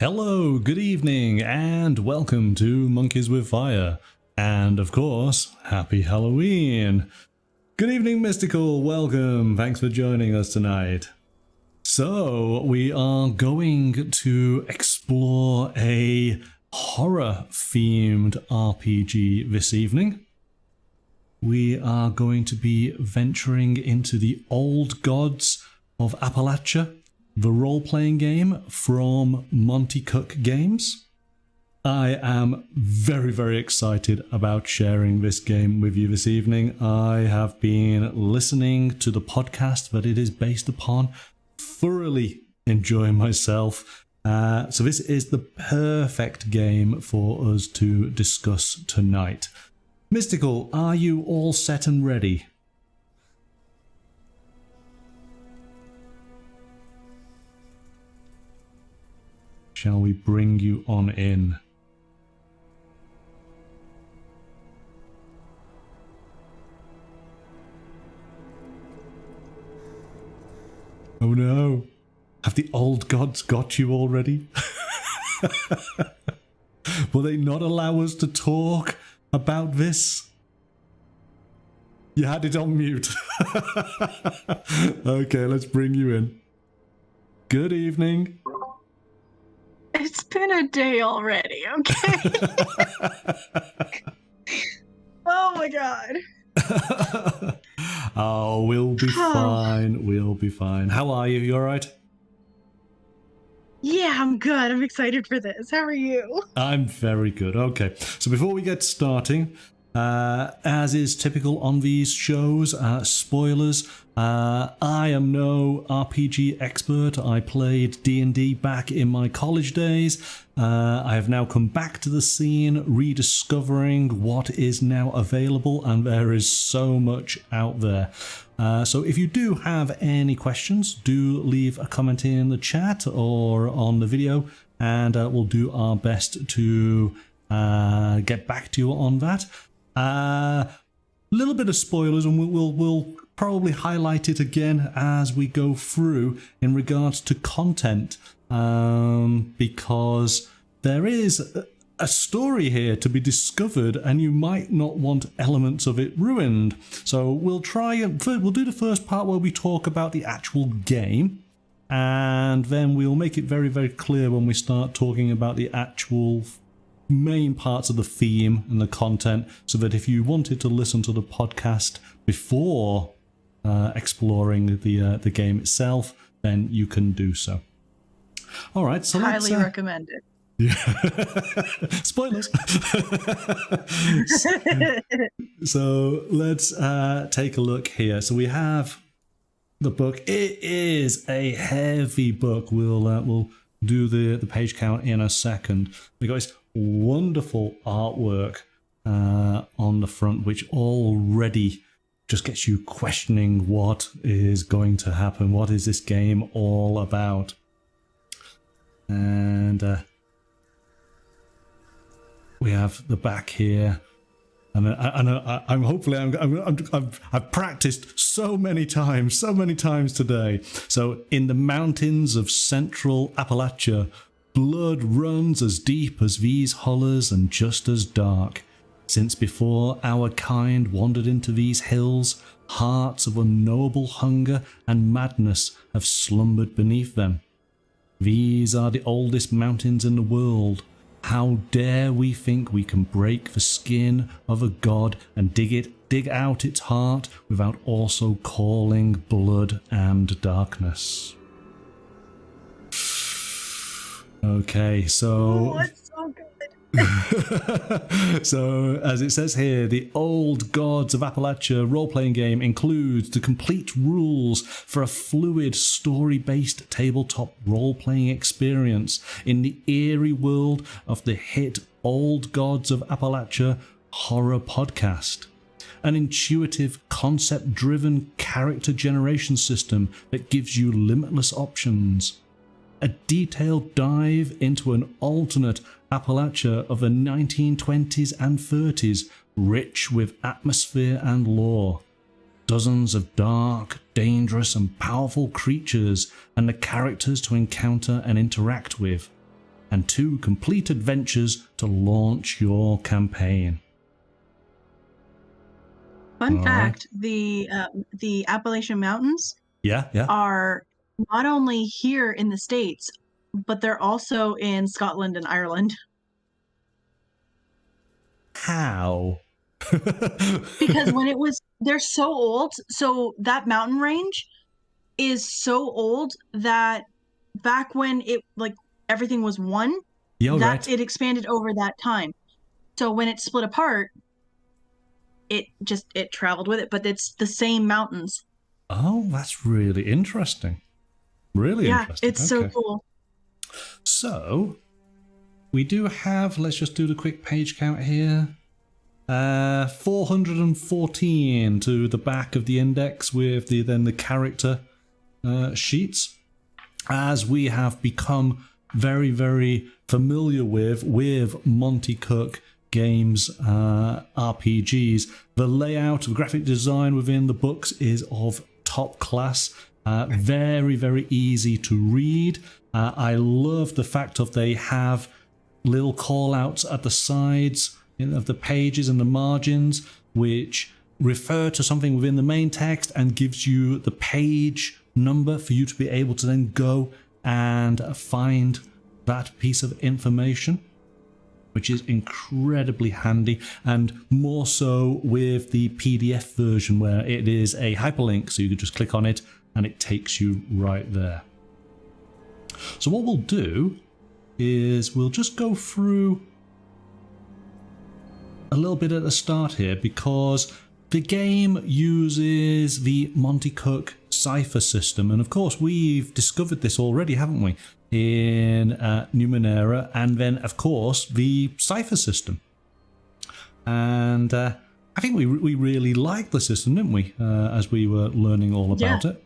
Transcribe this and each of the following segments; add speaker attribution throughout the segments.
Speaker 1: Hello, good evening, and welcome to Monkeys with Fire. And of course, happy Halloween! Good evening, Mystical, welcome, thanks for joining us tonight. So, we are going to explore a horror-themed RPG this evening. We are going to be venturing into the old Gods of Appalachia, the role-playing game from Monte Cook Games. I am very, very excited about sharing this game with you this evening. I have been listening to the podcast that it is based upon, thoroughly enjoying myself. So this is the perfect game for us to discuss tonight. Mystical, are you all set and ready? Shall we bring you on in? Oh no! Have the old gods got you already? Will they not allow us to talk about this? You had it on mute. Okay, let's bring you in. Good evening.
Speaker 2: It's been a day already, okay? Oh my god.
Speaker 1: Oh, we'll be fine. We'll be fine. How are you? You alright?
Speaker 2: Yeah, I'm good. I'm excited for this. How are you?
Speaker 1: I'm very good. Okay, so before we get starting, as is typical on these shows, spoilers. I am no RPG expert. I played D&D back in my college days. I have now come back to the scene, rediscovering what is now available, and there is so much out there. So if you do have any questions, do leave a comment in the chat or on the video, and we'll do our best to get back to you on that. Little bit of spoilers, and we'll probably highlight it again as we go through in regards to content, because there is a story here to be discovered, and you might not want elements of it ruined. So we'll try and we'll do the first part where we talk about the actual game, and then we'll make it very, very clear when we start talking about the actual main parts of the theme and the content, so that if you wanted to listen to the podcast before exploring the game itself, then you can do so. All right, so
Speaker 2: highly recommend it.
Speaker 1: Yeah. Spoilers. So let's take a look here. So we have the book. It is a heavy book. We'll do the page count in a second. We got this wonderful artwork on the front, which already just gets you questioning what is going to happen. What is this game all about? And we have the back here, and I'm hopefully I've practiced so many times today. So in the mountains of central Appalachia, blood runs as deep as these hollers and just as dark. Since before our kind wandered into these hills, hearts of unknowable hunger and madness have slumbered beneath them. These are the oldest mountains in the world. How dare we think we can break the skin of a god and dig out its heart without also calling blood and darkness? Okay, so...
Speaker 2: Oh, it's so good.
Speaker 1: So, as it says here, the old Gods of Appalachia role-playing game includes the complete rules for a fluid, story-based tabletop role-playing experience in the eerie world of the hit Old Gods of Appalachia horror podcast. An intuitive, concept-driven character generation system that gives you limitless options. A detailed dive into an alternate Appalachia of the 1920s and 30s, rich with atmosphere and lore. Dozens of dark, dangerous and powerful creatures and the characters to encounter and interact with. and 2 complete adventures to launch your campaign.
Speaker 2: Fun
Speaker 1: All
Speaker 2: fact: the Appalachian Mountains
Speaker 1: Yeah.
Speaker 2: are not only here in the States, but they're also in Scotland and Ireland.
Speaker 1: How?
Speaker 2: Because they're so old. So that mountain range is so old that back when everything was one,
Speaker 1: right.
Speaker 2: it expanded over that time. So when it split apart, it traveled with it, but it's the same mountains.
Speaker 1: Oh, that's really interesting. Really interesting.
Speaker 2: It's so cool.
Speaker 1: So, we do have, let's just do the quick page count here. 414 to the back of the index with the character sheets. As we have become very, very familiar with Monte Cook Games RPGs, the layout, the graphic design within the books is of top class. Very, very easy to read. I love the fact of they have little call outs at the sides of the pages and the margins, which refer to something within the main text and gives you the page number for you to be able to then go and find that piece of information, which is incredibly handy, and more so with the PDF version where it is a hyperlink, so you can just click on it and it takes you right there. So what we'll do is we'll just go through a little bit at the start here, because the game uses the Monte Cook Cypher System, and of course we've discovered this already, haven't we, in Numenera, and then of course the Cypher System. And I think we really liked the system, didn't we, as we were learning all about it.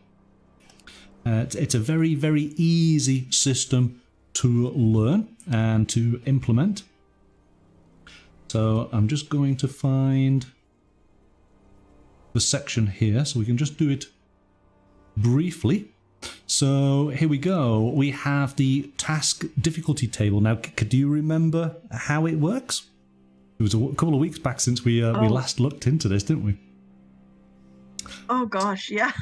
Speaker 1: It's a very, very easy system to learn and to implement. So I'm just going to find the section here so we can just do it briefly. So here we go. We have the task difficulty table. Now, do you remember how it works? It was a couple of weeks back since we last looked into this, didn't we?
Speaker 2: Oh gosh, yeah.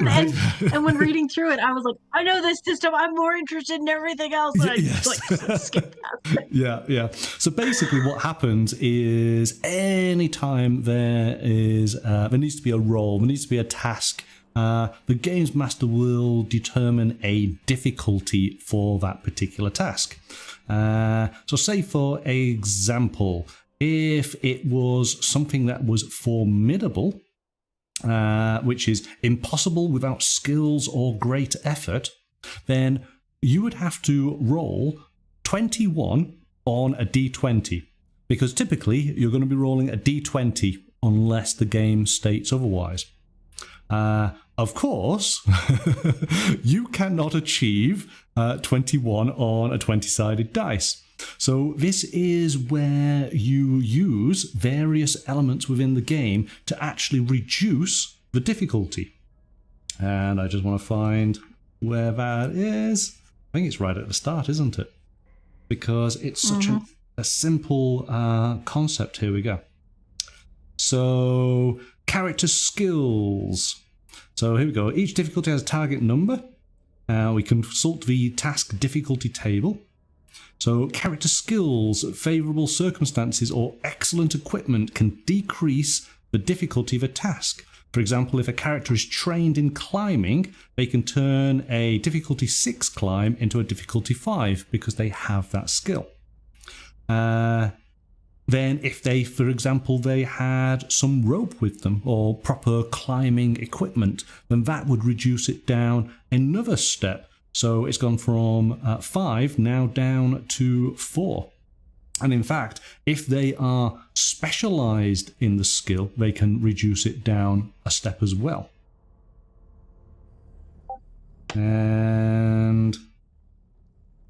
Speaker 1: Right.
Speaker 2: and when reading through it, I was like, I know this system. I'm more interested in everything else. And I just skipped past it.
Speaker 1: Yeah. So basically, what happens is anytime there needs to be a role, there needs to be a task. The games master will determine a difficulty for that particular task. So say for example, if it was something that was formidable, which is impossible without skills or great effort, then you would have to roll 21 on a d20, because typically you're going to be rolling a d20 unless the game states otherwise. Of course, you cannot achieve 21 on a 20-sided dice. So this is where you use various elements within the game to actually reduce the difficulty. And I just want to find where that is. I think it's right at the start, isn't it? Because it's such a simple concept. Here we go. So, character skills. So here we go. Each difficulty has a target number. We consult the task difficulty table. So character skills, favourable circumstances, or excellent equipment can decrease the difficulty of a task. For example, if a character is trained in climbing, they can turn a difficulty 6 climb into a difficulty 5 because they have that skill. Then if they, for example, they had some rope with them or proper climbing equipment, then that would reduce it down another step. So it's gone from 5 now down to 4. And in fact, if they are specialized in the skill, they can reduce it down a step as well. And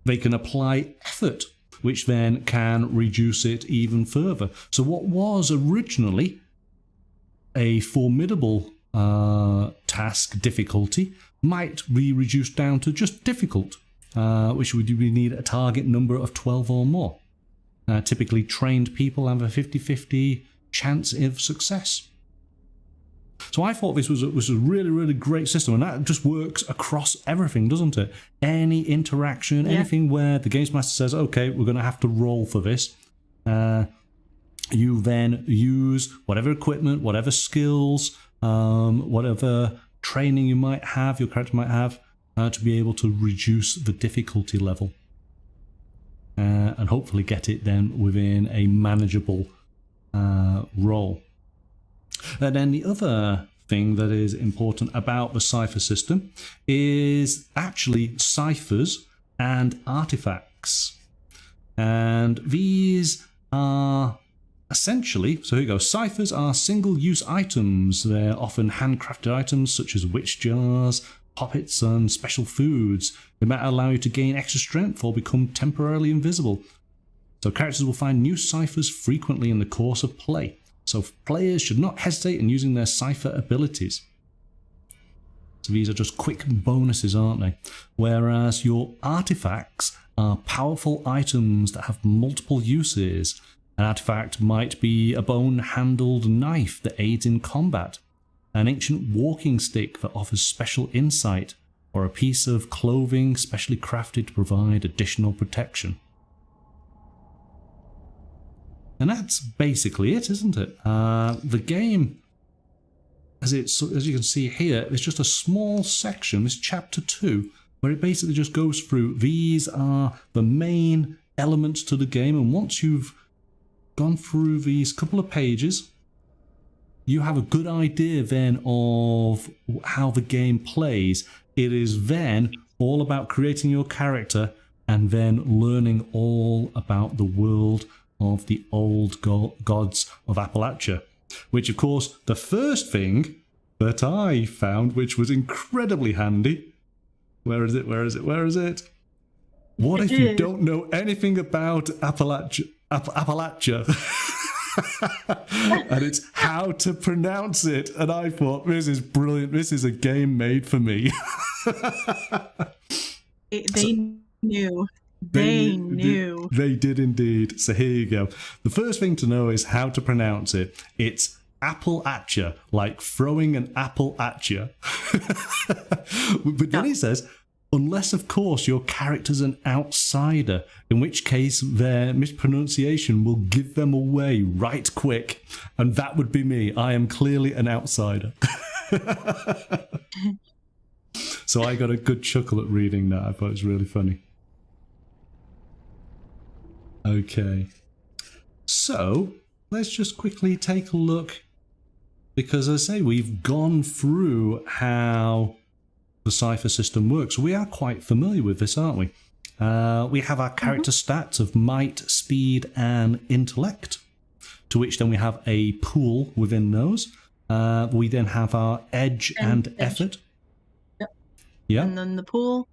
Speaker 1: they can apply effort, which then can reduce it even further. So what was originally a formidable task difficulty might be reduced down to just difficult. which we need a target number of 12 or more. Typically, trained people have a 50-50 chance of success. So I thought this was a really, really great system, and that just works across everything, doesn't it? Any interaction, anything where the games master says, okay, we're going to have to roll for this. You then use whatever equipment, whatever skills, whatever training you might have, your character might have, to be able to reduce the difficulty level. And hopefully get it then within a manageable roll. And then the other thing that is important about the Cypher system is actually ciphers and artifacts. And these are essentially, so here you go, ciphers are single-use items. They're often handcrafted items such as witch jars, poppets and special foods. They might allow you to gain extra strength or become temporarily invisible. So characters will find new ciphers frequently in the course of play. So players should not hesitate in using their cipher abilities. So these are just quick bonuses, aren't they? Whereas your artifacts are powerful items that have multiple uses. An artifact might be a bone-handled knife that aids in combat, an ancient walking stick that offers special insight, or a piece of clothing specially crafted to provide additional protection. And that's basically it, isn't it? The game, as you can see here, is just a small section, this chapter 2, where it basically just goes through, these are the main elements to the game, and once you've gone through these couple of pages, you have a good idea then of how the game plays. It is then all about creating your character and then learning all about the world of the old gods of Appalachia. Which, of course, the first thing that I found, which was incredibly handy. Where is it? What if you don't know anything about Appalachia? And it's how to pronounce it. And I thought, this is brilliant. This is a game made for me.
Speaker 2: They knew. They knew.
Speaker 1: They did indeed. So here you go. The first thing to know is how to pronounce it. It's Appalachia, like throwing an apple at you. But then he says, unless, of course, your character's an outsider, in which case their mispronunciation will give them away right quick. And that would be me. I am clearly an outsider. So I got a good chuckle at reading that. I thought it was really funny. Okay. So let's just quickly take a look, because as I say, we've gone through how the Cypher system works. We are quite familiar with this, aren't we? We have our character stats of might, speed, and intellect, to which then we have a pool within those. We then have our edge and effort.
Speaker 2: Yep.
Speaker 1: Yeah.
Speaker 2: And then the pool.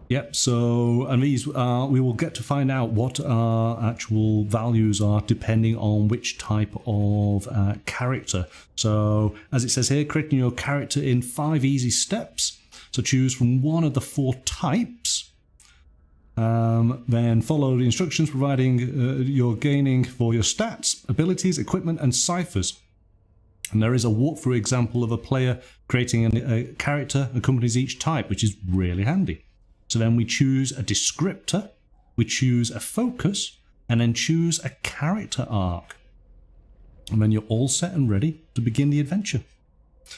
Speaker 1: Yep, so, and these we will get to find out what our actual values are depending on which type of character. So, as it says here, creating your character in 5 easy steps. So choose from one of the 4 types. Then follow the instructions providing you're gaining for your stats, abilities, equipment, and ciphers. And there is a walkthrough example of a player creating a character that accompanies each type, which is really handy. So then we choose a descriptor, we choose a focus, and then choose a character arc. And then you're all set and ready to begin the adventure.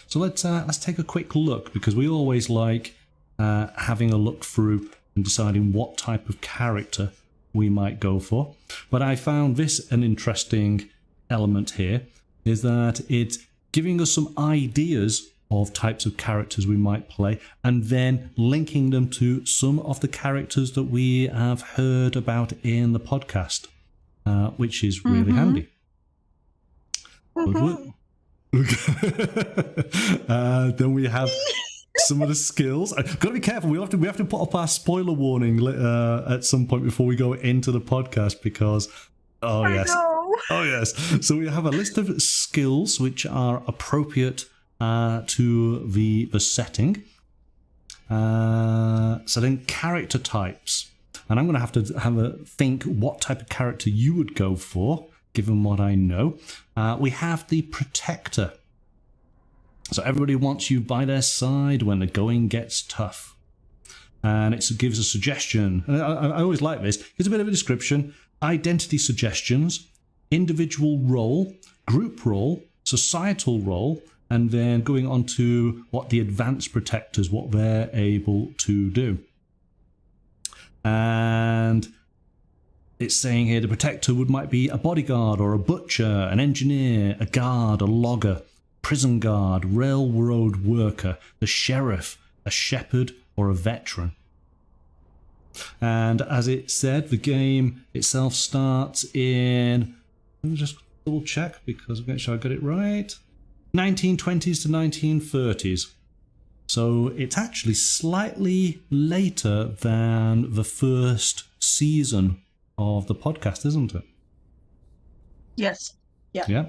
Speaker 1: So let's take a quick look, because we always like having a look through and deciding what type of character we might go for. But I found this an interesting element here, is that it's giving us some ideas of types of characters we might play, and then linking them to some of the characters that we have heard about in the podcast, which is really handy. Then we have some of the skills. Got to be careful. We have to put up our spoiler warning at some point before we go into the podcast, because oh yes. So we have a list of skills which are appropriate to the setting. So then character types. And I'm going to have a think what type of character you would go for, given what I know. We have the Protector. So everybody wants you by their side when the going gets tough. And it gives a suggestion. And I always like this. Here's a bit of a description. Identity suggestions, individual role, group role, societal role, and then going on to what the advanced protectors, what they're able to do. And it's saying here the protector might be a bodyguard or a butcher, an engineer, a guard, a logger, prison guard, railroad worker, the sheriff, a shepherd, or a veteran. And as it said, the game itself starts in, let me just double check because I'm making sure I got it right, 1920s to 1930s. So it's actually slightly later than the first season of the podcast, isn't it?
Speaker 2: Yes. Yeah.
Speaker 1: Yeah.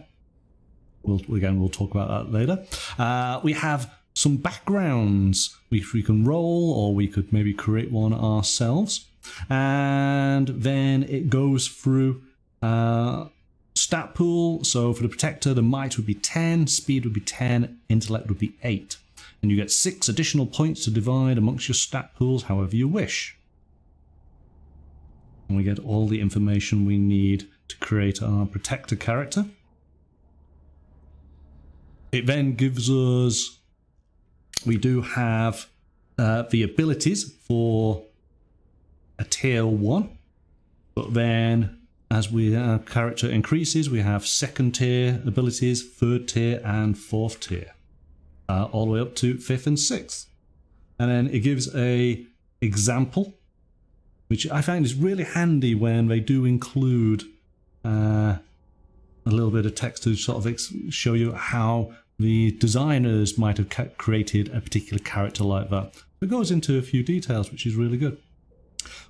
Speaker 1: We'll talk about that later. We have some backgrounds which we can roll, or we could maybe create one ourselves. And then it goes through stat pool. So for the protector, the might would be 10, speed would be 10, intellect would be 8. And you get 6 additional points to divide amongst your stat pools however you wish. And we get all the information we need to create our protector character. It then gives us, we do have the abilities for a tier 1, but then as our character increases, we have 2nd tier abilities, 3rd tier, and 4th tier, all the way up to 5th and 6th. And then it gives a example, which I find is really handy when they do include a little bit of text to sort of show you how the designers might have created a particular character like that. It goes into a few details, which is really good.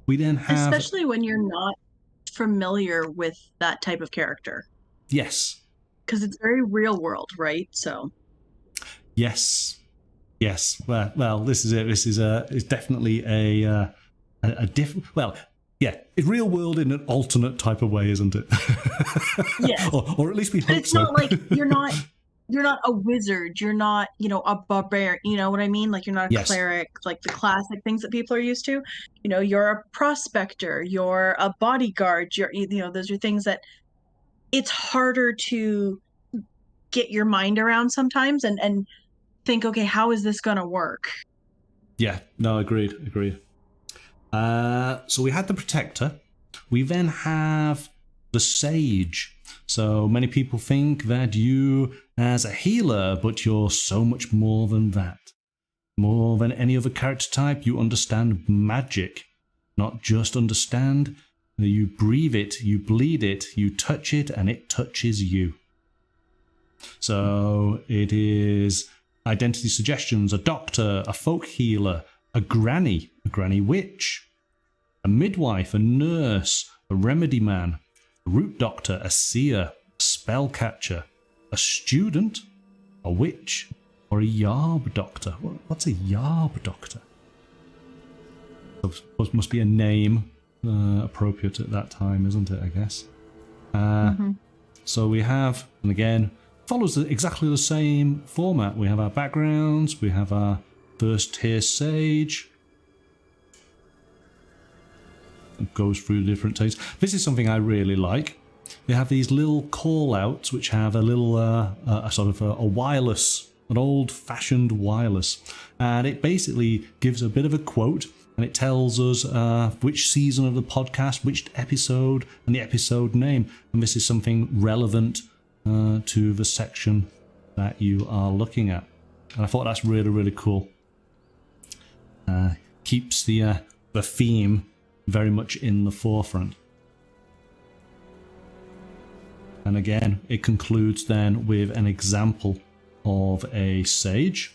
Speaker 1: We then have...
Speaker 2: Especially when you're not familiar with that type of character.
Speaker 1: Yes.
Speaker 2: Because it's very real world, right? So...
Speaker 1: Yes. Well, this is it. This is it's definitely a different... Well, yeah, it's real world in an alternate type of way, isn't it?
Speaker 2: Yes.
Speaker 1: or at least we hope so.
Speaker 2: But it's not like you're not a wizard, you're not, a barbarian, you know what I mean? Like, you're not a cleric, like the classic things that people are used to. You're a prospector, you're a bodyguard, those are things that it's harder to get your mind around sometimes and think, okay, how is this going to work?
Speaker 1: Yeah, no, agreed. So we had the protector. We then have the sage. So many people think that you as a healer, but you're so much more than that. More than any other character type, you understand magic. Not just understand, you breathe it, you bleed it, you touch it, and it touches you. So it is identity suggestions, a doctor, a folk healer, a granny witch, a midwife, a nurse, a remedy man, a root doctor, a seer, a spellcatcher, a student, a witch, or a yarb doctor. What's a yarb doctor? It must be a name appropriate at that time, isn't it, I guess? So we have, and again, follows exactly the same format. We have our backgrounds, we have our first tier sage. It goes through the different tastes. This is something I really like. They have these little call-outs which have a little, a sort of a wireless, an old-fashioned wireless. And it basically gives a bit of a quote, and it tells us which season of the podcast, which episode, and the episode name. And this is something relevant to the section that you are looking at. And I thought that's really, really cool. Keeps the theme very much in the forefront. And again, it concludes then with an example of a sage.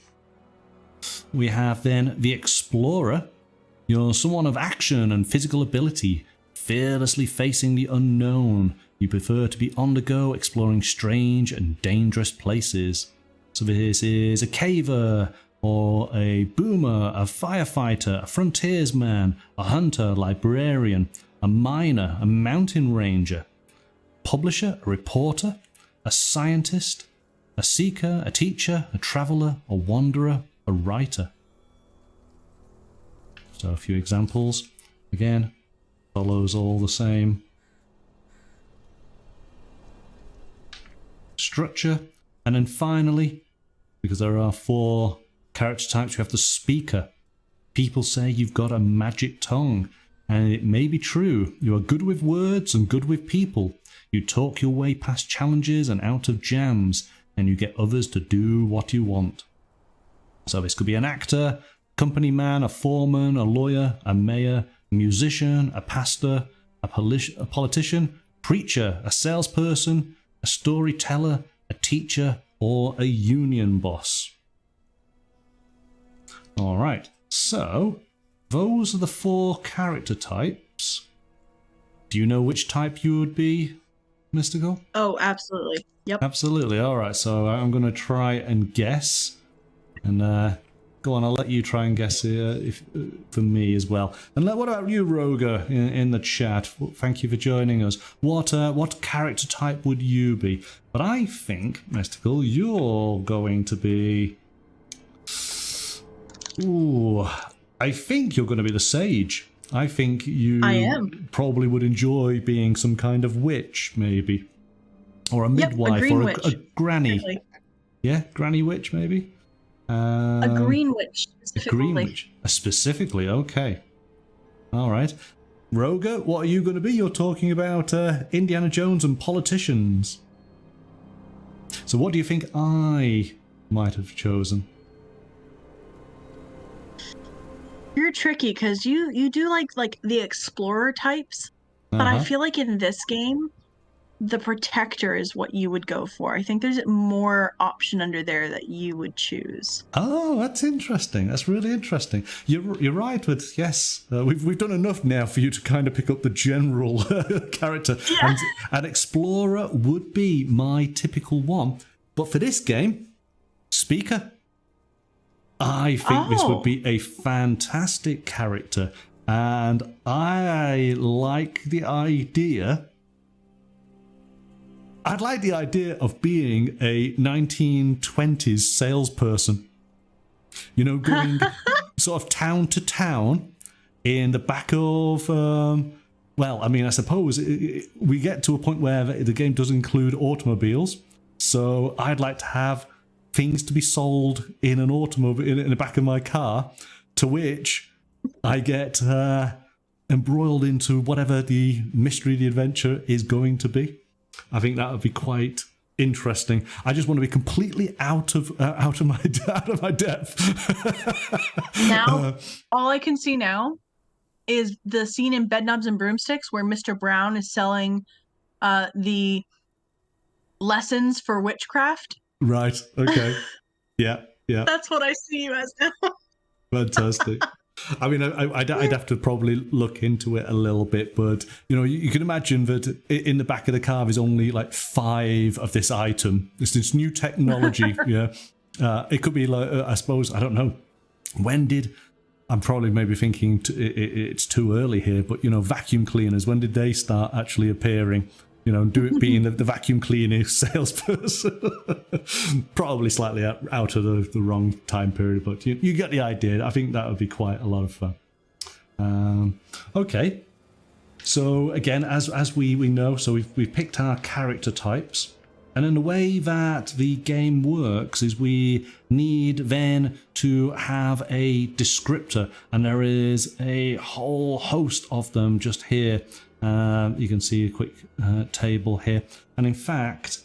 Speaker 1: We have then the explorer. You're someone of action and physical ability, fearlessly facing the unknown. You prefer to be on the go, exploring strange and dangerous places. So this is a caver, or a boomer, a firefighter, a frontiersman, a hunter, librarian, a miner, a mountain ranger, publisher, a reporter, a scientist, a seeker, a teacher, a traveller, a wanderer, a writer. So a few examples. Again, follows all the same structure. And then finally, because there are 4 character types, you have the speaker. People say you've got a magic tongue, and it may be true. You are good with words and good with people. You talk your way past challenges and out of jams, and you get others to do what you want. So this could be an actor, company man, a foreman, a lawyer, a mayor, a musician, a pastor, a politician, preacher, a salesperson, a storyteller, a teacher, or a union boss. All right, so those are the 4 character types. Do you know which type you would be, Mystical?
Speaker 2: Oh, absolutely. Yep.
Speaker 1: Absolutely. All right, so I'm going to try and guess. And go on, I'll let you try and guess for me as well. And what about you, Roger, in the chat? Thank you for joining us. What character type would you be? But I think, Mystical, you're going to be... Ooh, I think you're going to be the sage. I think you probably would enjoy being some kind of witch, maybe. Or a midwife, or a granny. Exactly. Yeah, granny witch, maybe?
Speaker 2: A green witch, specifically.
Speaker 1: A green witch. Specifically, okay. All right. Roger, what are you going to be? You're talking about Indiana Jones and politicians. So what do you think I might have chosen?
Speaker 2: You're tricky, because you do like the explorer types, but I feel like in this game, the protector is what you would go for. I think there's more option under there that you would choose. Oh,
Speaker 1: that's interesting. That's really interesting. You're right, but yes, we've done enough now for you to kind of pick up the general character. Yeah. And an explorer would be my typical one, but for this game, speaker. I think this would be a fantastic character, and I like the idea. I'd like the idea of being a 1920s salesperson. You know, going sort of town to town in the back of, well, I mean, I suppose we get to a point where the game does include automobiles. So I'd like to have things to be sold in an automobile, in the back of my car, to which I get embroiled into whatever the mystery of the adventure is going to be. I think that would be quite interesting. I just want to be completely out of my depth.
Speaker 2: Now, all I can see now is the scene in Bedknobs and Broomsticks where Mr. Brown is selling the lessons for witchcraft.
Speaker 1: Right. Okay. Yeah.
Speaker 2: That's what I see you as now.
Speaker 1: Fantastic. I mean, I'd have to probably look into it a little bit, but you know, you can imagine that in the back of the car there's only like 5 of this item. It's this new technology. Yeah, it could be like I suppose, I don't know. I'm probably maybe thinking it's too early here, but you know, vacuum cleaners. When did they start actually appearing? You know, do it being the vacuum cleaning salesperson. Probably slightly out of the wrong time period, but you get the idea. I think that would be quite a lot of fun. Okay, so again, as we know, so we've picked our character types, and then the way that the game works is we need then to have a descriptor, and there is a whole host of them just here. You can see a quick table here, and in fact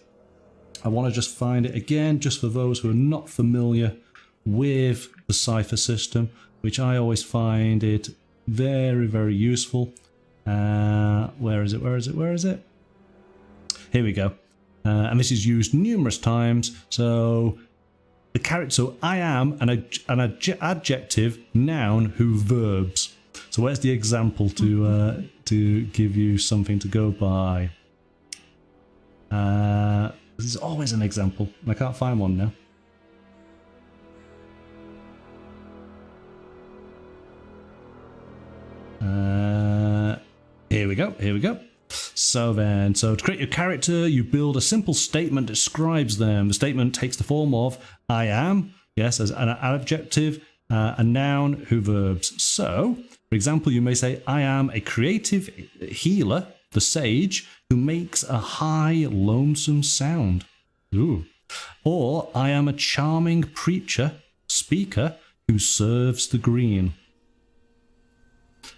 Speaker 1: I want to just find it again just for those who are not familiar with the Cypher system, which I always find it very, very useful. Where is it? Here we go. And this is used numerous times. So the character, so I am an adjective, noun, who verbs. So where's the example to give you something to go by? There's always an example. I can't find one now. here we go. So to create your character, you build a simple statement that describes them. The statement takes the form of I am, yes, as an adjective, a noun, who verbs. So, for example, you may say, I am a creative healer, the sage, who makes a high, lonesome sound. Ooh. Or, I am a charming preacher, speaker, who serves the green.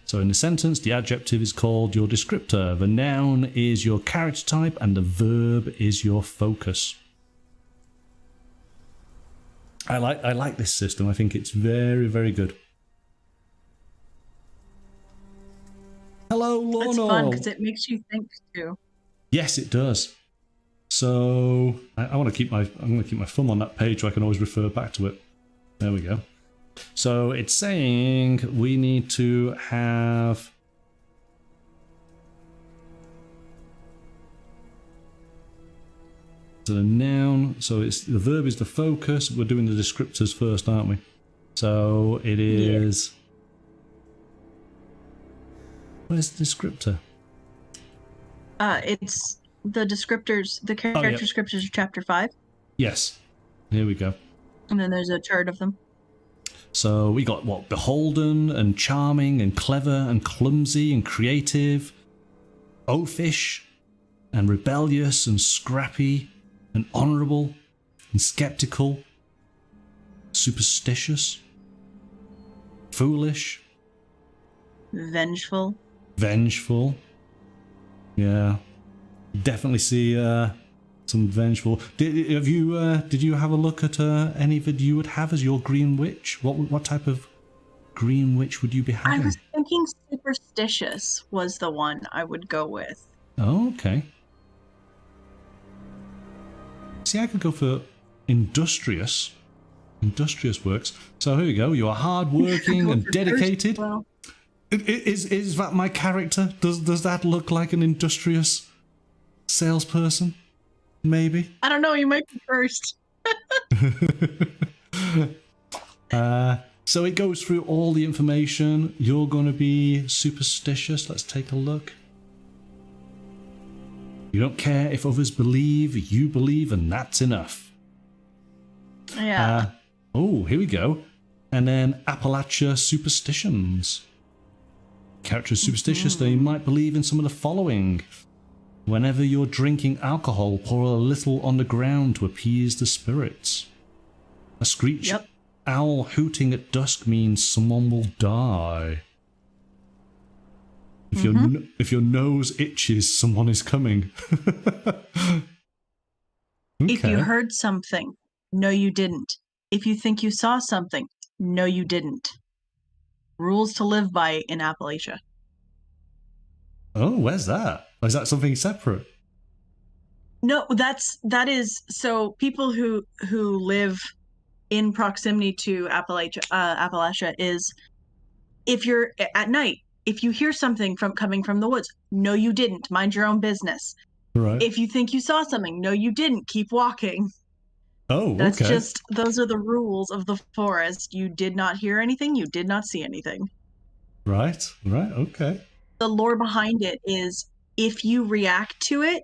Speaker 1: So in the sentence, the adjective is called your descriptor, the noun is your character type, and the verb is your focus. I like this system. I think it's very, very good. Hello, Lorna.
Speaker 2: It's fun because it makes you think too.
Speaker 1: Yes, it does. So I want to keep my thumb on that page so I can always refer back to it. There we go. So it's saying we need to have the noun. So it's the verb is the focus. We're doing the descriptors first, aren't we? So it is. Yeah. Where's the descriptor?
Speaker 2: It's the descriptors. The character descriptors of chapter 5.
Speaker 1: Yes. Here we go.
Speaker 2: And then there's a chart of them.
Speaker 1: So we got what? Beholden and charming and clever and clumsy and creative, oafish and rebellious and scrappy and honourable and sceptical, superstitious, foolish,
Speaker 2: vengeful.
Speaker 1: Yeah, definitely see some vengeful. Did you have a look at any that you would have as your green witch? What type of green witch would you be having?
Speaker 2: I was thinking superstitious was the one I would go with.
Speaker 1: Oh, okay. See, I could go for industrious. Industrious works. So here we go. You are hardworking and dedicated. Well. Is that my character? Does that look like an industrious salesperson? Maybe.
Speaker 2: I don't know. You might be first.
Speaker 1: So it goes through all the information. You're going to be superstitious. Let's take a look. You don't care if others believe. You believe, and that's enough.
Speaker 2: Yeah.
Speaker 1: Oh, here we go. And then Appalachia superstitions. Character is superstitious. They might believe in some of the following. Whenever you're drinking alcohol, pour a little on the ground to appease the spirits. A screech owl hooting at dusk means someone will die. If your nose itches, someone is coming. Okay.
Speaker 2: If you heard something, no you didn't. If you think you saw something, no you didn't. Rules to live by in Appalachia.
Speaker 1: Oh, where's that? Is that something separate?
Speaker 2: No, that is so people who live in proximity to Appalachia is if you're at night, if you hear something coming from the woods, no you didn't, mind your own business.
Speaker 1: Right.
Speaker 2: If you think you saw something, no you didn't, keep walking.
Speaker 1: Oh,
Speaker 2: that's just those are the rules of the forest. You did not hear anything, you did not see anything.
Speaker 1: Right, okay.
Speaker 2: The lore behind it is if you react to it,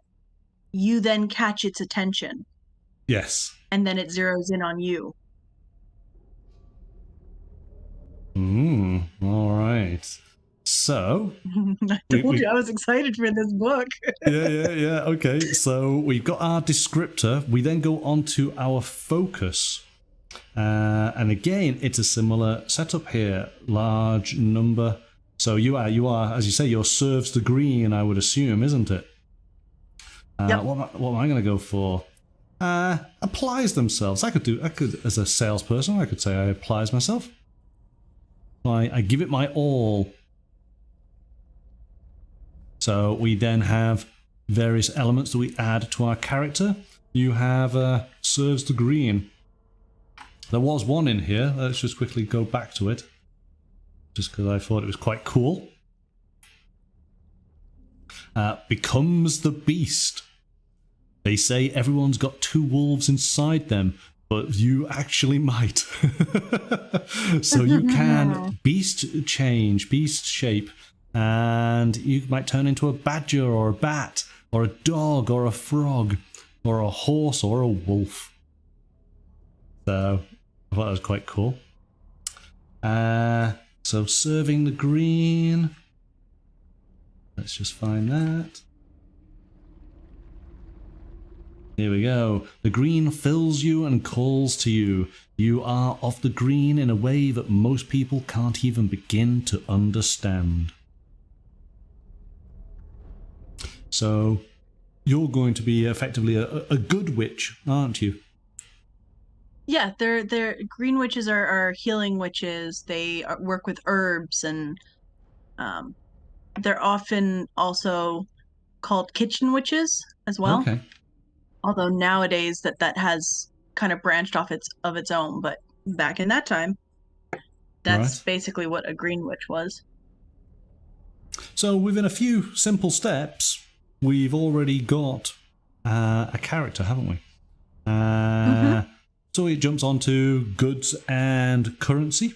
Speaker 2: you then catch its attention.
Speaker 1: Yes.
Speaker 2: And then it zeroes in on you.
Speaker 1: All right. So
Speaker 2: I told you I was excited for this book.
Speaker 1: yeah. Okay. So we've got our descriptor. We then go on to our focus. And again, it's a similar setup here. Large number. So you are, as you say, your serves the green, I would assume, isn't it?
Speaker 2: Yep.
Speaker 1: What am I going to go for? Applies themselves. I could, as a salesperson, I could say I applies myself. I give it my all. So we then have various elements that we add to our character. You have serves the green. There was one in here. Let's just quickly go back to it. Just because I thought it was quite cool. Becomes the beast. They say everyone's got two wolves inside them, but you actually might. So you can beast change, beast shape. and you might turn into a badger or a bat or a dog or a frog or a horse or a wolf. So I thought that was quite cool. So serving the green. Let's just find that. Here we go. The green fills you and calls to you. You are of the green in a way that most people can't even begin to understand. So you're going to be effectively a good witch, aren't you?
Speaker 2: Yeah, they're green witches are healing witches. They work with herbs, and they're often also called kitchen witches as well.
Speaker 1: Okay.
Speaker 2: Although nowadays that has kind of branched off of its own, but back in that time, that's basically what a green witch was.
Speaker 1: So within a few simple steps, we've already got a character, haven't we? So it jumps onto goods and currency.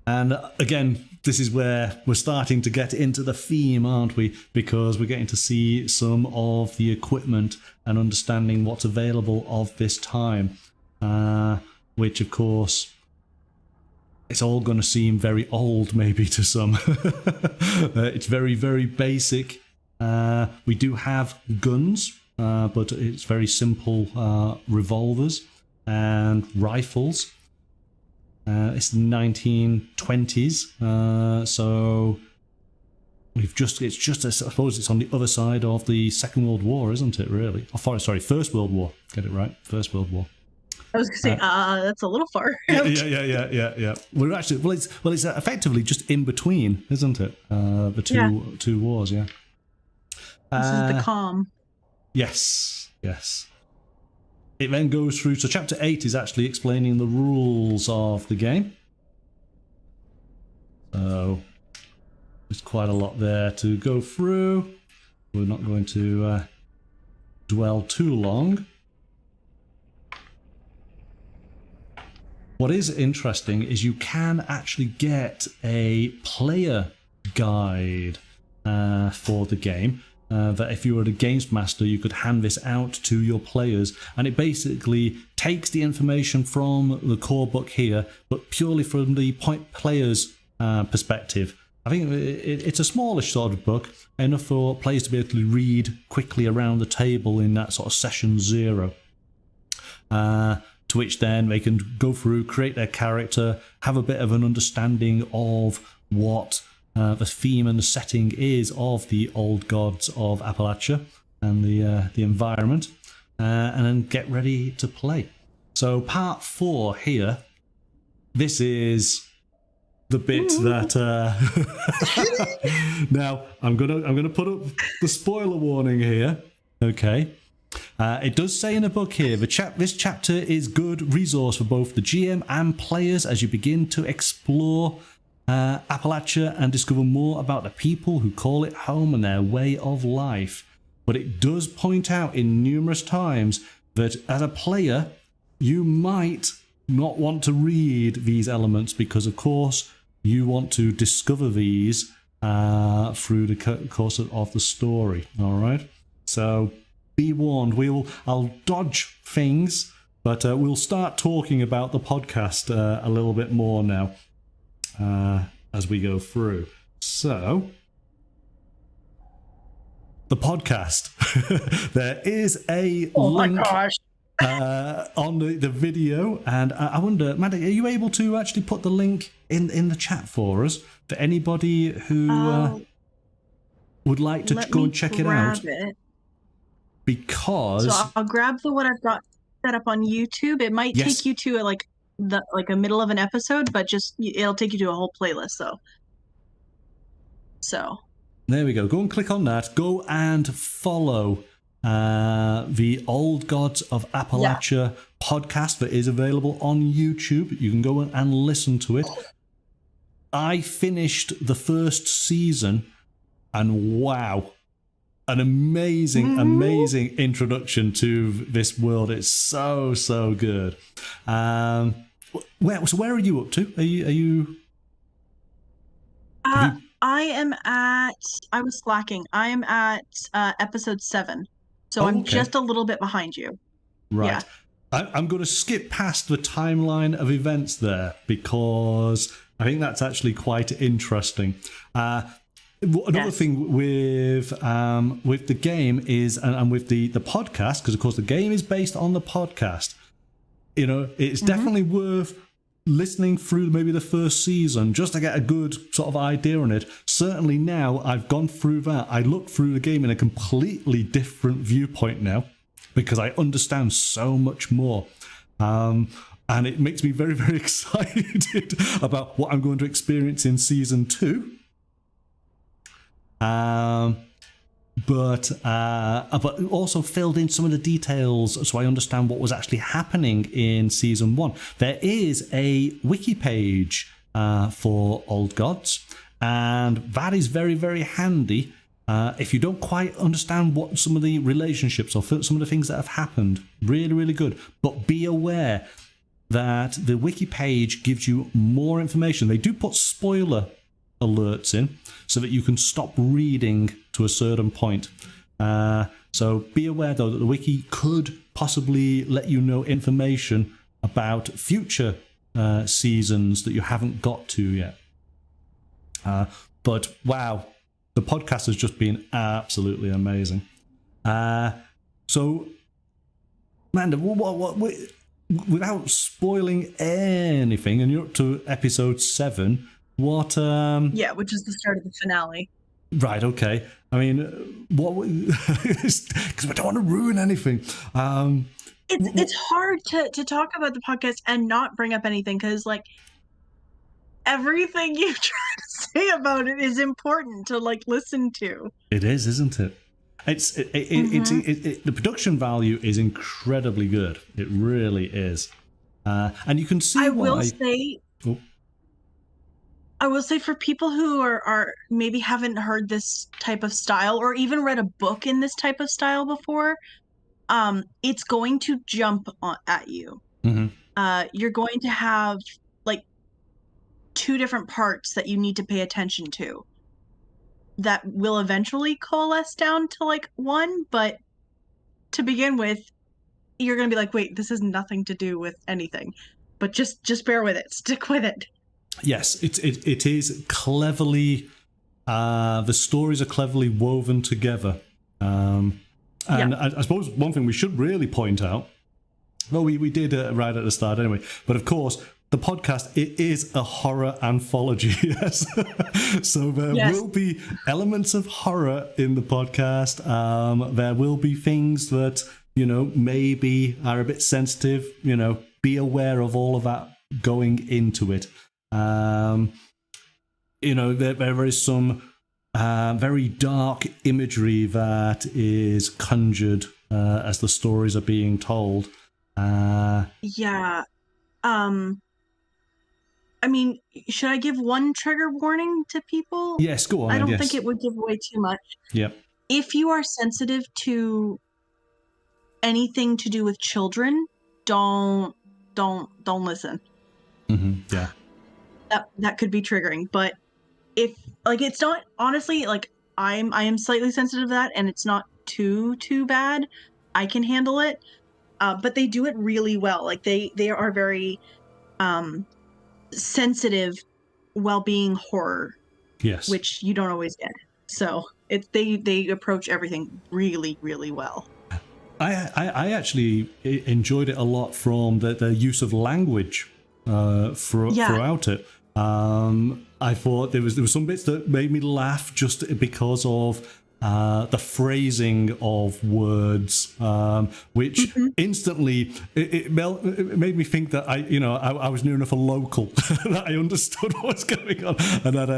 Speaker 1: And again, this is where we're starting to get into the theme, aren't we? Because we're getting to see some of the equipment and understanding what's available of this time. Which, of course, it's all going to seem very old maybe to some. It's very, very basic. We do have guns, but it's very simple revolvers and rifles. It's the 1920s, so it's just I suppose it's on the other side of the Second World War, isn't it? Really? Oh, sorry, First World War. Get it right, First World War.
Speaker 2: I was gonna say, that's a little far.
Speaker 1: Yeah. We're actually it's effectively just in between, isn't it? The two wars, yeah.
Speaker 2: This is the calm.
Speaker 1: Yes. It then goes through, so chapter 8 is actually explaining the rules of the game. So there's quite a lot there to go through. We're not going to dwell too long. What is interesting is you can actually get a player guide for the game. That if you were the games master, you could hand this out to your players, and it basically takes the information from the core book here, but purely from the player's perspective. I think it's a smallish sort of book, enough for players to be able to read quickly around the table in that sort of session 0. To which then they can go through, create their character, have a bit of an understanding of what the theme and the setting is of the old gods of Appalachia and the environment, and then get ready to play. So part 4 here, this is the bit that now I'm gonna put up the spoiler warning here. Okay. It does say in the book here, this chapter is good resource for both the GM and players as you begin to explore Appalachia and discover more about the people who call it home and their way of life. But it does point out in numerous times that as a player, you might not want to read these elements because, of course, you want to discover these through the course of the story. All right, so be warned. I'll dodge things, but we'll start talking about the podcast a little bit more now. As we go through. So, the podcast. There is a link on the video, and I wonder, Maddie, are you able to actually put the link in the chat for us for anybody who would like to go and check it out? Because
Speaker 2: so I'll grab the one I've got set up on YouTube. It might take you to a middle of an episode, but it'll take you to a whole playlist though. So
Speaker 1: there we go. Go and click on that. Go and follow the Old Gods of Appalachia podcast that is available on YouTube. You can go and listen to it. I finished the first season, and wow, an amazing introduction to this world. It's so good. Where are you up to? Are you
Speaker 2: I was slacking. I am at episode 7. So
Speaker 1: Oh,
Speaker 2: I'm
Speaker 1: okay.
Speaker 2: just a little bit behind you.
Speaker 1: Right.
Speaker 2: Yeah.
Speaker 1: I'm going to skip past the timeline of events there because I think that's actually quite interesting. Another thing with the game is, and with the podcast, because of course the game is based on the podcast. You know, it's definitely worth listening through maybe the first season just to get a good sort of idea on it. Certainly now I've gone through that. I look through the game in a completely different viewpoint now because I understand so much more. And it makes me very, very excited about what I'm going to experience in season 2. But also filled in some of the details so I understand what was actually happening in season 1. There is a wiki page for Old Gods, and that is very, very handy if you don't quite understand what some of the relationships or some of the things that have happened. Really, really good. But be aware that the wiki page gives you more information. They do put spoiler alerts in so that you can stop reading to a certain point. So be aware though that the wiki could possibly let you know information about future seasons that you haven't got to yet. But wow, the podcast has just been absolutely amazing. So Amanda, what without spoiling anything, and you're up to episode 7, what
Speaker 2: yeah, which is the start of the finale.
Speaker 1: Right, okay. I mean, what, because we don't want to ruin anything.
Speaker 2: It's hard to talk about the podcast and not bring up anything, because like everything you try to say about it is important to like listen to.
Speaker 1: It is, isn't it? It's the production value is incredibly good. It really is, and you can see
Speaker 2: I
Speaker 1: why.
Speaker 2: I will say for people who are maybe haven't heard this type of style or even read a book in this type of style before, it's going to jump at you. You're going to have like 2 different parts that you need to pay attention to that will eventually coalesce down to like one, but to begin with, you're going to be like, wait, this has nothing to do with anything. But just bear with it. Stick with it.
Speaker 1: Yes, it is cleverly. The stories are cleverly woven together, and I suppose one thing we should really point out. Well, we did right at the start anyway, but of course the podcast, it is a horror anthology. Yes, so there will be elements of horror in the podcast. There will be things that maybe are a bit sensitive. Be aware of all of that going into it. There is some very dark imagery that is conjured as the stories are being told.
Speaker 2: I mean, should I give one trigger warning to people?
Speaker 1: Yes, go on.
Speaker 2: I don't think it would give away too much.
Speaker 1: Yep.
Speaker 2: If you are sensitive to anything to do with children, don't listen.
Speaker 1: Yeah.
Speaker 2: That could be triggering, but if like it's not, honestly, like I am slightly sensitive to that, and it's not too bad. I can handle it, but they do it really well. Like they are very sensitive while being horror.
Speaker 1: Yes,
Speaker 2: which you don't always get. So they approach everything really, really well.
Speaker 1: I actually enjoyed it a lot from the use of language throughout it. I thought there was some bits that made me laugh just because of the phrasing of words, which instantly it made me think that I was near enough a local that I understood what was going on, and that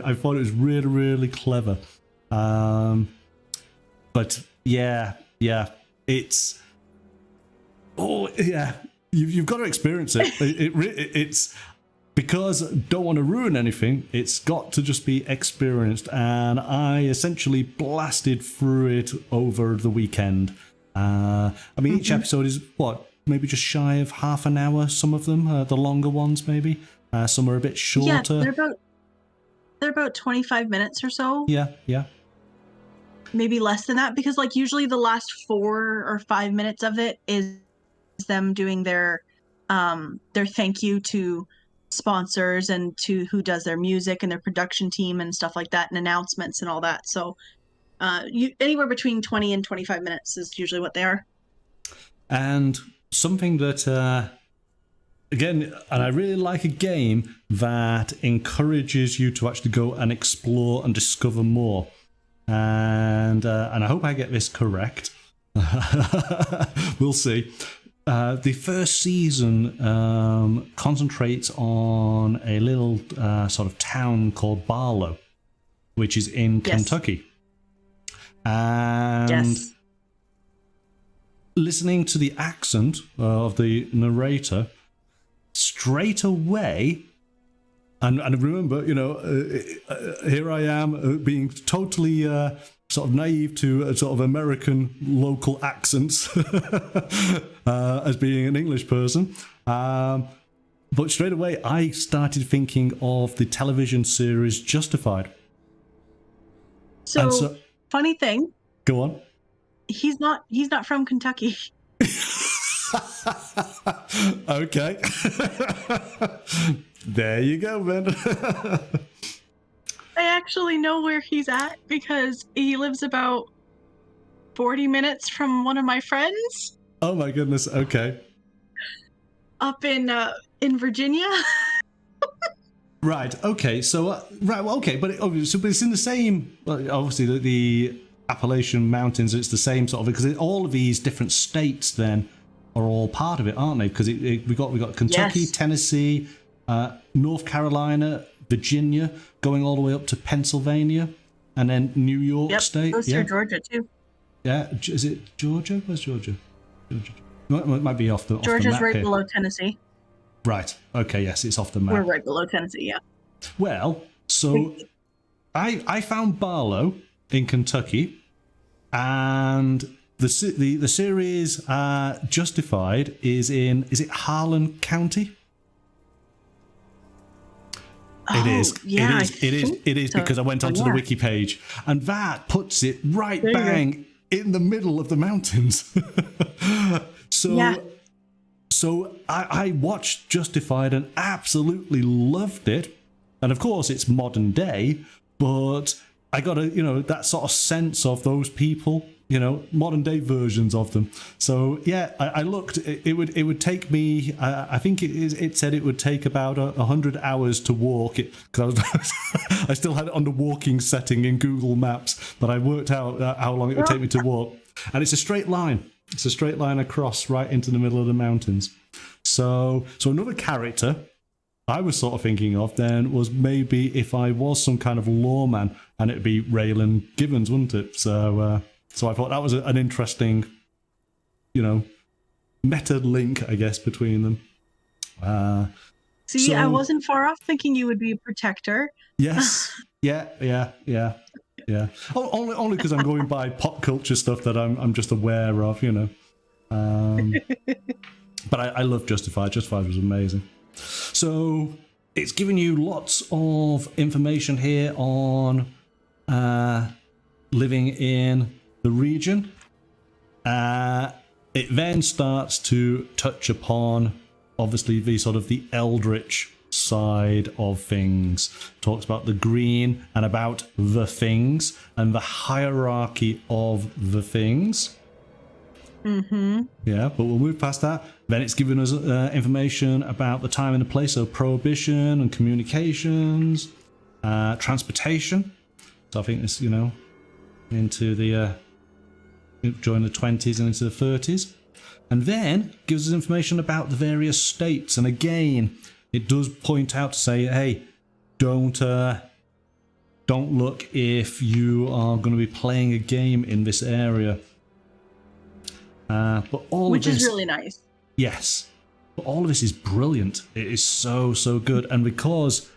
Speaker 1: I thought it was really, really clever. But yeah, it's you've got to experience it. It's because don't want to ruin anything, it's got to just be experienced, and I essentially blasted through it over the weekend. I mean, each episode is maybe just shy of half an hour. Some of them, the longer ones, maybe. Some are a bit shorter.
Speaker 2: Yeah, They're about 25 minutes or so.
Speaker 1: Yeah, yeah.
Speaker 2: Maybe less than that, because like usually the last 4 or 5 minutes of it is them doing their thank you to sponsors and to who does their music and their production team and stuff like that, and announcements and all that. So anywhere between 20 and 25 minutes is usually what they are.
Speaker 1: And something that again, and I really like a game that encourages you to actually go and explore and discover more. And I hope I get this correct. We'll see. The first season concentrates on a little sort of town called Barlow, which is in Kentucky. And listening to the accent of the narrator, straight away, and remember, you know, here I am being totally sort of naive to sort of American local accents as being an English person. But straight away, I started thinking of the television series Justified.
Speaker 2: So funny thing.
Speaker 1: Go on.
Speaker 2: He's not from Kentucky.
Speaker 1: Okay. There you go, man.
Speaker 2: I actually know where he's at because he lives about 40 minutes from one of my friends.
Speaker 1: Oh my goodness. Okay.
Speaker 2: Up in Virginia.
Speaker 1: Right. Okay. So right. Well, okay. But it's in the same. Well, obviously, the Appalachian Mountains. It's the same sort of, because all of these different states then are all part of it, aren't they? Because we got Kentucky, Tennessee, North Carolina, Virginia, going all the way up to Pennsylvania, and then New York State.
Speaker 2: Goes through Georgia too.
Speaker 1: Yeah. Is it Georgia? Where's Georgia? Georgia. It might be off the map.
Speaker 2: Georgia's right below Tennessee.
Speaker 1: Right. Okay. Yes, it's off the map.
Speaker 2: We're right below Tennessee. Yeah.
Speaker 1: Well, so I found Barlow in Kentucky, and the series Justified is it Harlan County? It is.
Speaker 2: Yeah,
Speaker 1: it is because I went onto the wiki page, and that puts it right bang in the middle of the mountains. So I watched Justified and absolutely loved it. And of course, it's modern day, but I got that sort of sense of those people, modern day versions of them. So yeah, I looked. It would take me. I think it said it would take about 100 hours to walk it, because I still had it on the walking setting in Google Maps, but I worked out how long it would take me to walk, and it's a straight line. It's a straight line across right into the middle of the mountains. So another character I was sort of thinking of then was maybe if I was some kind of lawman, and it'd be Raylan Givens, wouldn't it? So I thought that was an interesting, meta link, I guess, between them.
Speaker 2: I wasn't far off thinking you would be a protector.
Speaker 1: Yes. Yeah. Only because I'm going by pop culture stuff that I'm just aware of, But I love Justified. Justified was amazing. So it's giving you lots of information here on living in the region. It then starts to touch upon, obviously, the eldritch side of things. Talks about the green and about the things and the hierarchy of the things.
Speaker 2: Mm-hmm.
Speaker 1: Yeah, but we'll move past that. Then it's giving us information about the time and the place, so prohibition and communications, transportation. So I think this, into the during the 20s and into the 30s, and then gives us information about the various states. And again, it does point out to say, hey, don't look if you are going to be playing a game in this area. But all
Speaker 2: which
Speaker 1: of this,
Speaker 2: is really nice.
Speaker 1: Yes, but all of this is brilliant. It is so good, and because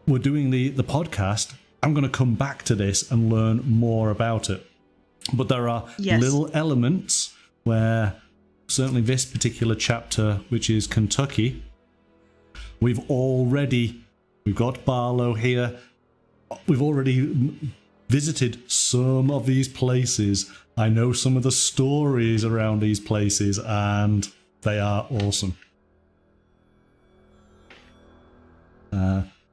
Speaker 1: we're doing the podcast, I'm going to come back to this and learn more about it. But there are little elements where, certainly this particular chapter, which is Kentucky, we've got Barlow here, we've already visited some of these places. I know some of the stories around these places, and they are awesome.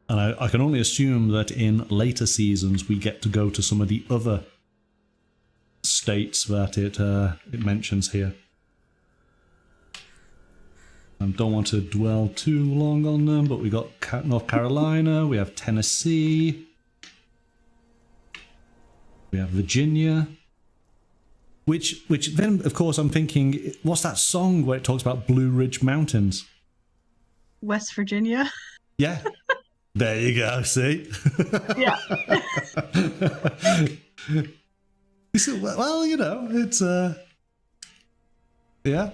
Speaker 1: And I can only assume that in later seasons we get to go to some of the other states that it mentions here. I don't want to dwell too long on them, but we got North Carolina, we have Tennessee, we have Virginia, which then, of course, I'm thinking, what's that song where it talks about Blue Ridge Mountains?
Speaker 2: West Virginia.
Speaker 1: Yeah. There you go, see?
Speaker 2: Yeah.
Speaker 1: Well, it's yeah.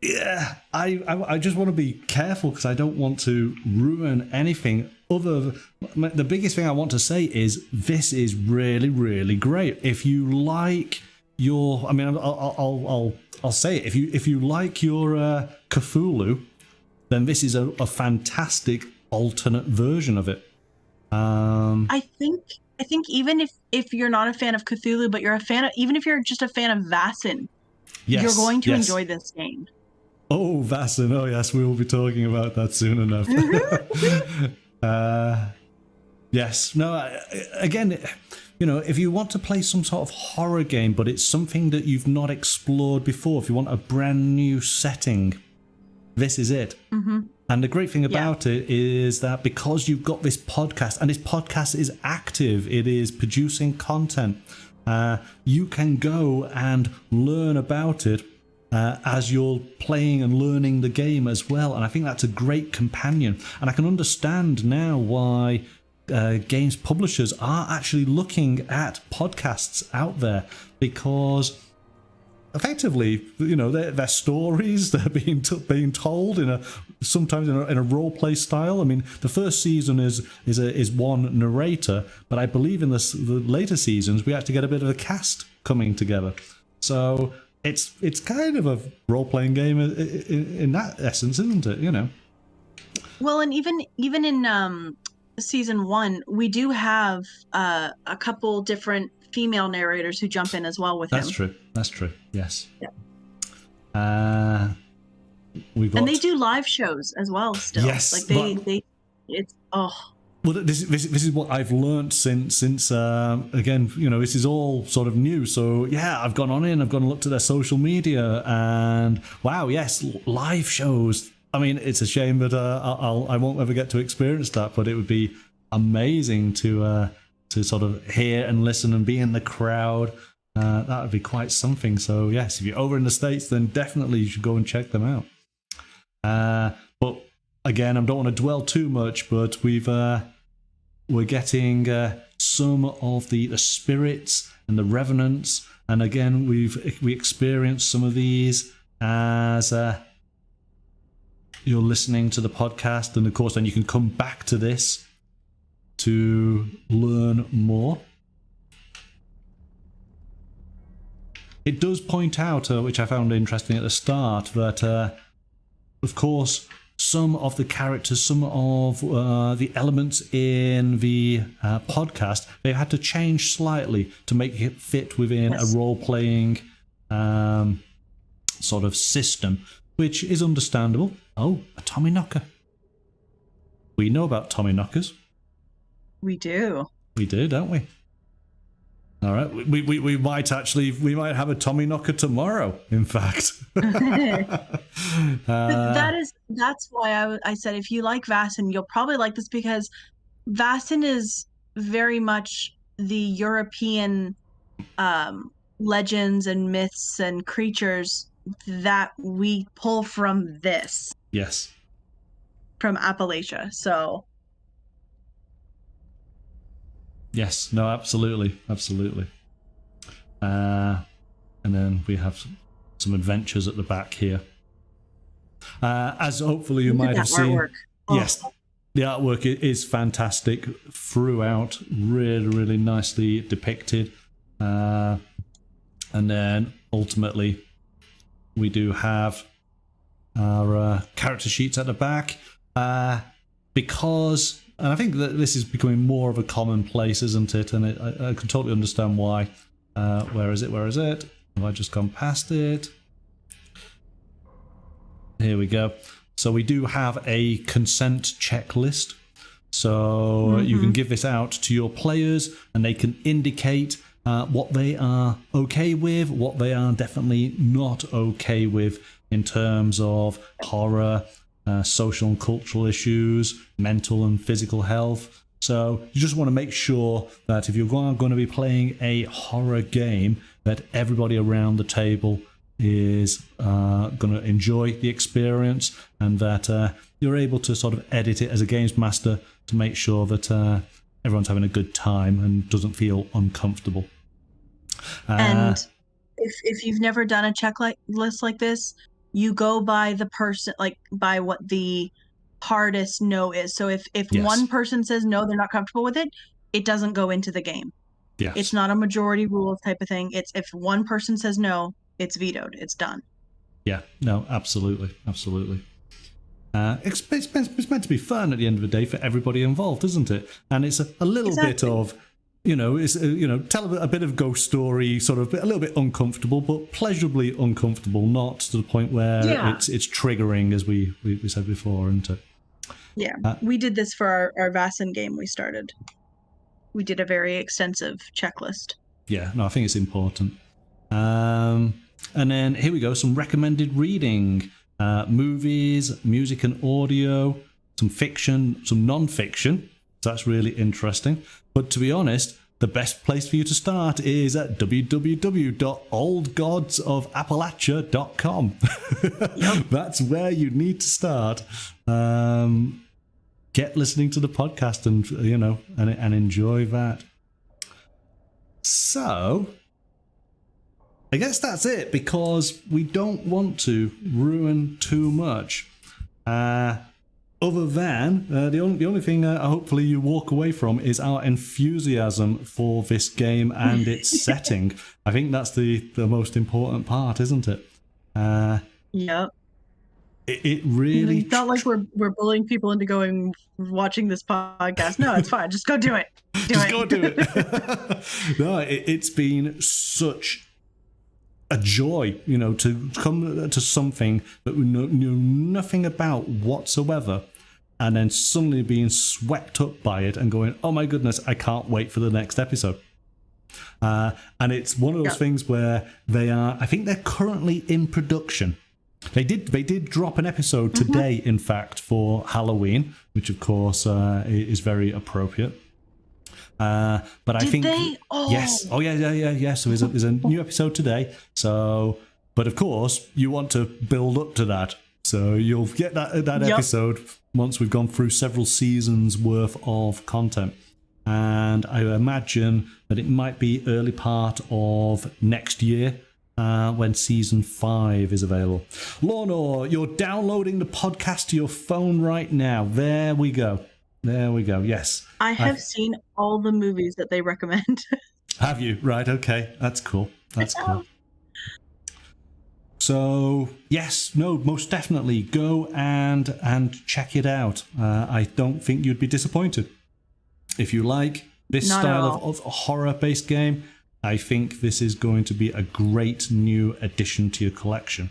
Speaker 1: Yeah, I just want to be careful because I don't want to ruin anything. The biggest thing I want to say is this is really, really great. If you like your, I mean, I'll say it. If you like your Cthulhu, then this is a fantastic alternate version of it.
Speaker 2: I think even if you're not a fan of Cthulhu, but you're a fan of, even if you're just a fan of Vaesen, you're going to enjoy this game.
Speaker 1: Oh, Vaesen. Oh, yes, we will be talking about that soon enough. Yes. No, again, if you want to play some sort of horror game, but it's something that you've not explored before, if you want a brand new setting, this is it. Mm-hmm. And the great thing about it is that because you've got this podcast, and this podcast is active, it is producing content, you can go and learn about it as you're playing and learning the game as well. And I think that's a great companion. And I can understand now why games publishers are actually looking at podcasts out there, because effectively, their stories, they're being told sometimes in a role play style. I mean, the first season is one narrator, but I believe in the later seasons we actually get a bit of a cast coming together. So it's kind of a role playing game in that essence, isn't it?
Speaker 2: Well, and even in season 1, we do have a couple different female narrators who jump in as well with him.
Speaker 1: That's true. Yes.
Speaker 2: Yeah.
Speaker 1: And
Speaker 2: they do live shows as well still.
Speaker 1: Yes.
Speaker 2: It's oh.
Speaker 1: Well, this is what I've learned since again, this is all sort of new. So yeah, I've gone and looked at their social media, and wow, yes, live shows. I mean, it's a shame that I won't ever get to experience that, but it would be amazing to sort of hear and listen and be in the crowd. That would be quite something. So yes, if you're over in the States, then definitely you should go and check them out. But again, I don't want to dwell too much, but we're getting some of the spirits and the revenants, and again we experienced some of these as you're listening to the podcast, and of course then you can come back to this to learn more. It does point out, which I found interesting at the start, that of course some of the characters, some of the elements in the podcast, they had to change slightly to make it fit within a role-playing sort of system, which is understandable. Oh, a Tommy Knocker. We know about Tommy Knockers.
Speaker 2: We do.
Speaker 1: We do, don't we? All right. We might have a Tommy Knocker tomorrow, in fact.
Speaker 2: That's why I said if you like Vaesen, you'll probably like this, because Vaesen is very much the European legends and myths and creatures that we pull from this.
Speaker 1: Yes.
Speaker 2: From Appalachia. So
Speaker 1: yes, no, absolutely. And then we have some adventures at the back here. As hopefully you might have seen.
Speaker 2: Artwork. Oh.
Speaker 1: Yes, the artwork is fantastic throughout, really, really nicely depicted. And then ultimately we do have our character sheets at the back. because, and I think that this is becoming more of a commonplace, isn't it? And I can totally understand why. Where is it? Have I just gone past it? Here we go. So we do have a consent checklist. So you can give this out to your players and they can indicate what they are okay with, what they are definitely not okay with in terms of horror, social and cultural issues, mental and physical health. So you just want to make sure that if you're going to be playing a horror game, that everybody around the table is going to enjoy the experience, and that you're able to sort of edit it as a games master to make sure that everyone's having a good time and doesn't feel uncomfortable.
Speaker 2: And if you've never done a checklist like this, you go by the person, like by what the hardest no is. So if one person says no, they're not comfortable with it, it doesn't go into the game.
Speaker 1: Yes.
Speaker 2: It's not a majority rules type of thing. It's if one person says no, it's vetoed. It's done. Yeah,
Speaker 1: no, absolutely. It's meant to be fun at the end of the day for everybody involved, isn't it? And it's a little bit of, tell a bit of ghost story, sort of a little bit uncomfortable, but pleasurably uncomfortable, not to the point where it's triggering, as we said before, isn't it?
Speaker 2: Yeah, we did this for our Vaesen game we started. We did a very extensive checklist.
Speaker 1: Yeah, no, I think it's important. And then here we go, some recommended reading. Movies, music and audio, some fiction, some non-fiction. So that's really interesting. But to be honest, the best place for you to start is at www.oldgodsofappalachia.com. That's where you need to start. Get listening to the podcast and enjoy that. So I guess that's it, because we don't want to ruin too much. Other than the only thing hopefully you walk away from is our enthusiasm for this game and its setting. I think that's the most important part, isn't it?
Speaker 2: Yep.
Speaker 1: It really.
Speaker 2: It's not like we're bullying people into watching this podcast. No, it's fine. Just go do it.
Speaker 1: Go do it. No, it's been such a joy, to come to something that we knew nothing about whatsoever, and then suddenly being swept up by it and going, oh my goodness, I can't wait for the next episode. And it's one of those things where I think they're currently in production. They did drop an episode today, in fact, for Halloween, which of course is very appropriate. But I think yes. Oh yeah. So there's a new episode today. So, but of course you want to build up to that. So you'll get that episode once we've gone through several seasons worth of content. And I imagine that it might be early part of next year when season 5 is available. Lorna, you're downloading the podcast to your phone right now. There we go. Yes.
Speaker 2: I have seen all the movies that they recommend.
Speaker 1: Have you? Right. Okay. That's cool. So, yes, no, most definitely go and check it out. I don't think you'd be disappointed. If you like this style of horror-based game, I think this is going to be a great new addition to your collection.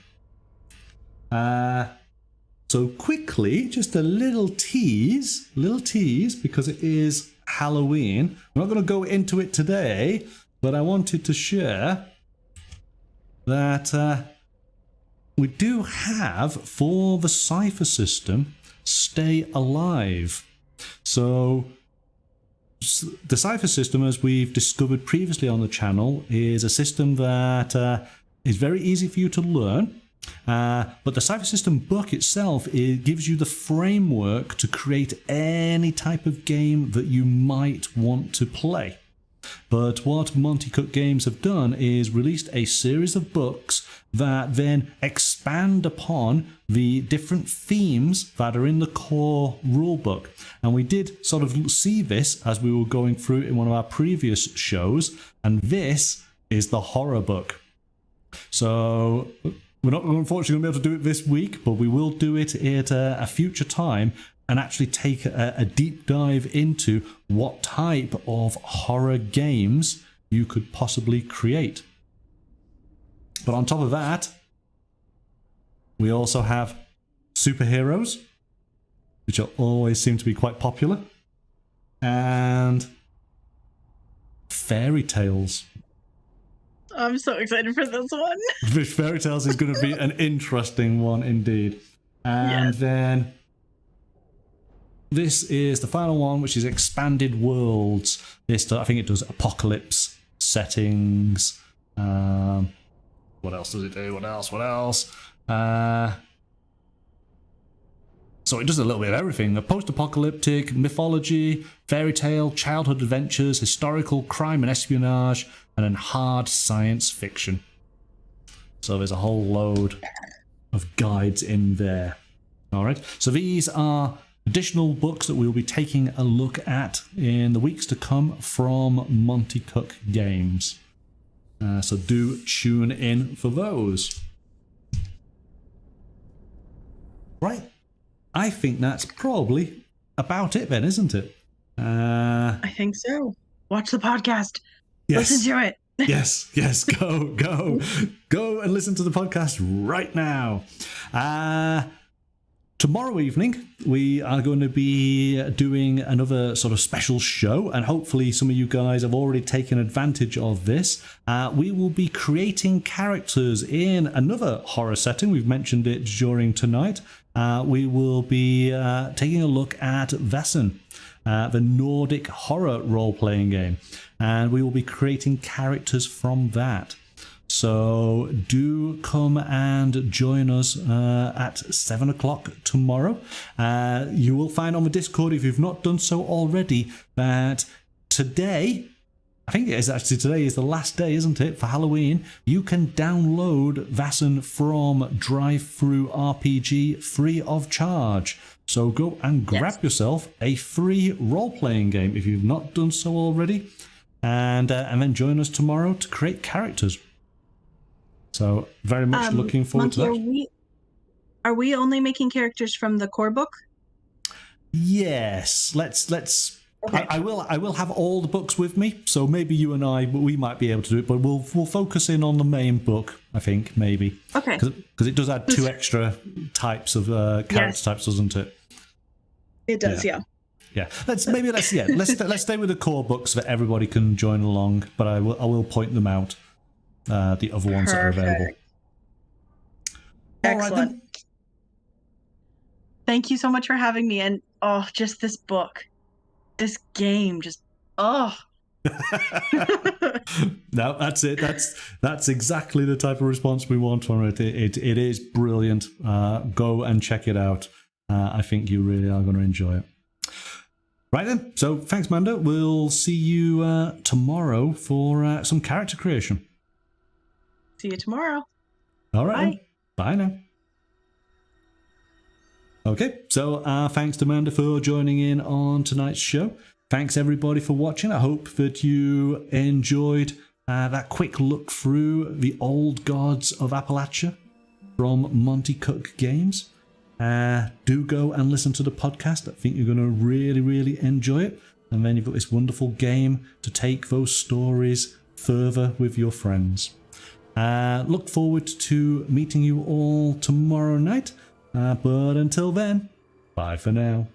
Speaker 1: So quickly, just a little tease, because it is Halloween. I'm not going to go into it today, but I wanted to share that we do have, for the Cypher System, Stay Alive. So the Cypher System, as we've discovered previously on the channel, is a system that is very easy for you to learn. But the Cypher System book itself, it gives you the framework to create any type of game that you might want to play. But what Monte Cook Games have done is released a series of books that then expand upon the different themes that are in the core rulebook. And we did sort of see this as we were going through in one of our previous shows, and this is the horror book. So we're not unfortunately going to be able to do it this week, but we will do it at a future time. and actually take a deep dive into what type of horror games you could possibly create. But on top of that, we also have superheroes, which always seem to be quite popular, and fairy tales.
Speaker 2: I'm so excited for this one.
Speaker 1: Which fairy tales is going to be an interesting one indeed. And then this is the final one, which is expanded worlds. This, I think it does apocalypse settings. What else does it do? What else? So it does a little bit of everything. A post-apocalyptic, mythology, fairy tale, childhood adventures, historical, crime and espionage, and then hard science fiction. So there's a whole load of guides in there. All right. So these are additional books that we'll be taking a look at in the weeks to come from Monte Cook Games. So do tune in for those. Right. I think that's probably about it then, isn't it?
Speaker 2: I think so. Watch the podcast.
Speaker 1: Yes.
Speaker 2: Listen to it.
Speaker 1: Yes. Go and listen to the podcast right now. Tomorrow evening, we are going to be doing another sort of special show, and hopefully some of you guys have already taken advantage of this. We will be creating characters in another horror setting. We've mentioned it during tonight. We will be taking a look at Vaesen, the Nordic horror role-playing game, and we will be creating characters from that. So do come and join us at 7 o'clock tomorrow. You will find on the Discord, if you've not done so already, that today, I think it is actually today is the last day, isn't it, for Halloween. You can download Vaesen from Drive-Thru RPG free of charge. So go and grab yourself a free role-playing game if you've not done so already, and then join us tomorrow to create characters. So very much looking forward to that.
Speaker 2: Are we only making characters from the core book?
Speaker 1: Yes. Let's. Okay. I will have all the books with me, so maybe you and we might be able to do it, but we'll focus in on the main book. I think maybe.
Speaker 2: Okay.
Speaker 1: Because it does add 2 extra types of character types, doesn't it?
Speaker 2: It does. Yeah.
Speaker 1: Yeah. Let's stay with the core books so that everybody can join along, but I will point them out. The other ones that are available.
Speaker 2: Excellent. All right, then. Thank you so much for having me. And just this book, this game, No,
Speaker 1: that's it. That's exactly the type of response we want from it. It is brilliant. Go and check it out. I think you really are going to enjoy it. Right then. So thanks, Manda. We'll see you tomorrow for some character creation.
Speaker 2: See you tomorrow.
Speaker 1: All right. Bye now. Okay, so thanks to Amanda for joining in on tonight's show. Thanks everybody for watching. I hope that you enjoyed that quick look through the old Gods of Appalachia from Monte Cook Games. Do go and listen to the podcast. I think you're going to really, really enjoy it. And then you've got this wonderful game to take those stories further with your friends. Look forward to meeting you all tomorrow night. But until then, bye for now.